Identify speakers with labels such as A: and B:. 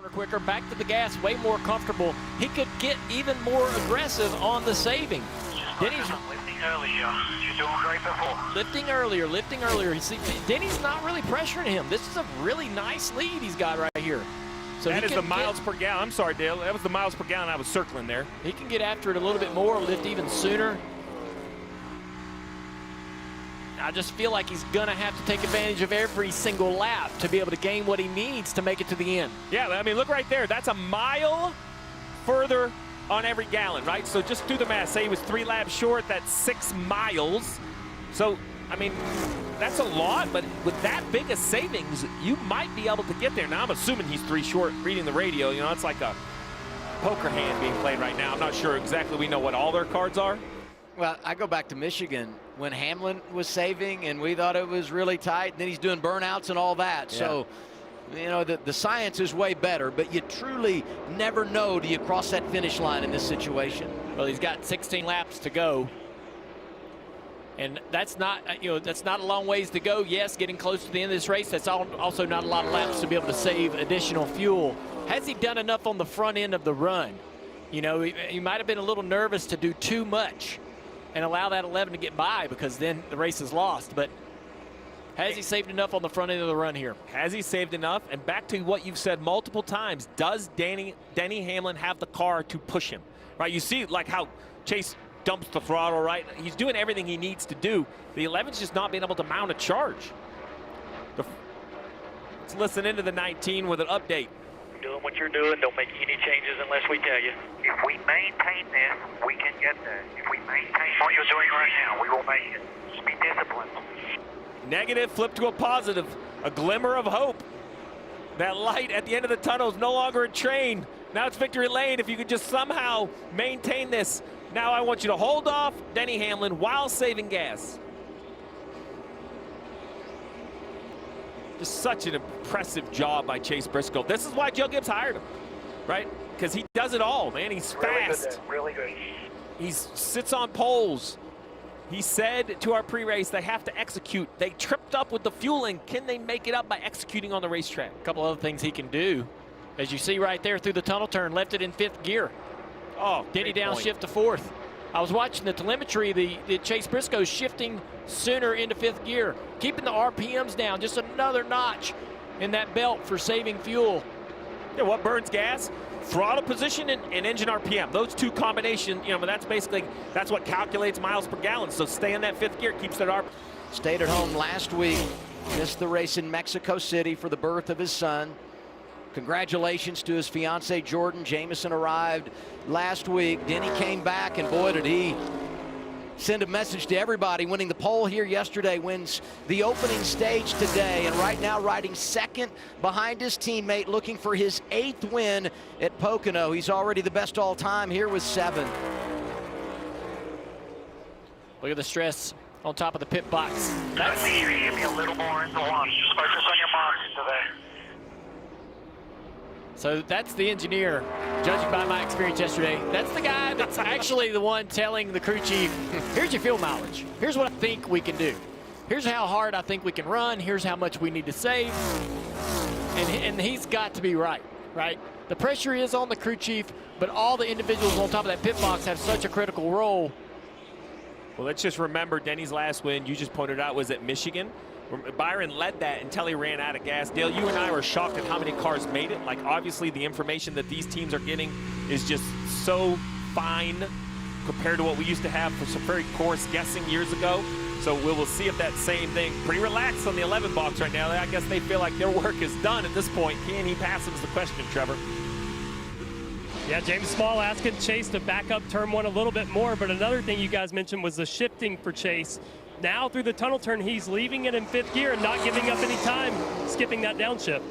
A: Quicker, back to the gas, way more comfortable. He could get even more aggressive on the saving. Denny's
B: lifting earlier. You're doing great before.
A: Lifting earlier. You see, Denny's not really pressuring him. This is a really nice lead he's got right here. So
C: that is the miles per gallon. I'm sorry, Dale. That was the miles per gallon I was circling there.
A: He can get after it a little bit more, lift even sooner. I just feel like he's going to have to take advantage of every single lap to be able to gain what he needs to make it to the end.
C: Yeah, I mean, look right there. That's a mile further on every gallon, right? So just do the math. Say he was 3 laps short. That's 6 miles. So, I mean, that's a lot, but with that big a savings, you might be able to get there. Now, I'm assuming he's 3 short reading the radio. You know, it's like a poker hand being played right now. I'm not sure exactly we know what all their cards are.
D: Well, I go back to Michigan when Hamlin was saving and we thought it was really tight. And then he's doing burnouts and all that. Yeah. So, you know, the science is way better, but you truly never know till you cross that finish line in this situation.
A: Well, he's got 16 laps to go. And that's not, you know, that's not a long ways to go. Yes, getting close to the end of this race, that's also not a lot of laps to be able to save additional fuel. Has he done enough on the front end of the run? You know, he might have been a little nervous to do too much and allow that 11 to get by, because then the race is lost. But has he saved enough on the front end of the run here?
C: Has he saved enough? And back to what you've said multiple times, does Denny Hamlin have the car to push him? Right, you see like how Chase dumps the throttle, right? He's doing everything he needs to do. The 11's just not being able to mount a charge. Let's listen into the 19 with an update.
B: Doing what you're doing, don't make any changes unless we tell you. If we maintain this, we can get there. If we maintain what you're doing right now, we will make it. Just be disciplined.
C: Negative, flip to a positive. A glimmer of hope. That light at the end of the tunnel is no longer a train. Now it's victory lane. If you could just somehow maintain this. Now I want you to hold off Denny Hamlin while saving gas. Just such an impressive job by Chase Briscoe. This is why Joe Gibbs hired him, right? Because he does it all, man. He's fast.
B: Really good.
C: He sits on poles. He said to our pre-race they have to execute. They tripped up with the fueling. Can they make it up by executing on the racetrack?
A: A couple other things he can do. As you see right there through the tunnel turn, left it in 5th gear.
C: Oh,
A: did he downshift to 4th? I was watching the telemetry. The Chase Briscoe shifting sooner into 5th gear, keeping the RPMs down, just another notch in that belt for saving fuel.
C: Yeah, what burns gas? Throttle position and engine RPM. Those two combination, you know, that's what calculates miles per gallon. So stay in that 5th gear, keeps that RPM.
D: Stayed at home last week, missed the race in Mexico City for the birth of his son. Congratulations to his fiancee, Jordan. Jamison arrived last week. Denny came back, and boy, did he send a message to everybody. Winning the pole here yesterday, wins the opening stage today, and right now riding 2nd behind his teammate, looking for his 8th win at Pocono. He's already the best all time here with 7.
A: Look at the stress on top of the pit box.
B: That's me. Give me a little more in the launch. Just focus on your marks today.
A: So that's the engineer, judging by my experience yesterday. That's the guy that's actually the one telling the crew chief, here's your fuel mileage. Here's what I think we can do. Here's how hard I think we can run. Here's how much we need to save. And he's got to be right? The pressure is on the crew chief, but all the individuals on top of that pit box have such a critical role.
C: Well, let's just remember Denny's last win, you just pointed out, was at Michigan. Byron led that until he ran out of gas. Dale, you and I were shocked at how many cars made it. Like, obviously, the information that these teams are getting is just so fine compared to what we used to have for some very coarse guessing years ago. So we will see if that same thing, pretty relaxed on the 11 box right now. I guess they feel like their work is done at this point. Can he pass him is the question, Trevor.
E: Yeah, James Small asking Chase to back up turn 1 a little bit more, but another thing you guys mentioned was the shifting for Chase. Now through the tunnel turn, he's leaving it in 5th gear and not giving up any time, skipping that downshift.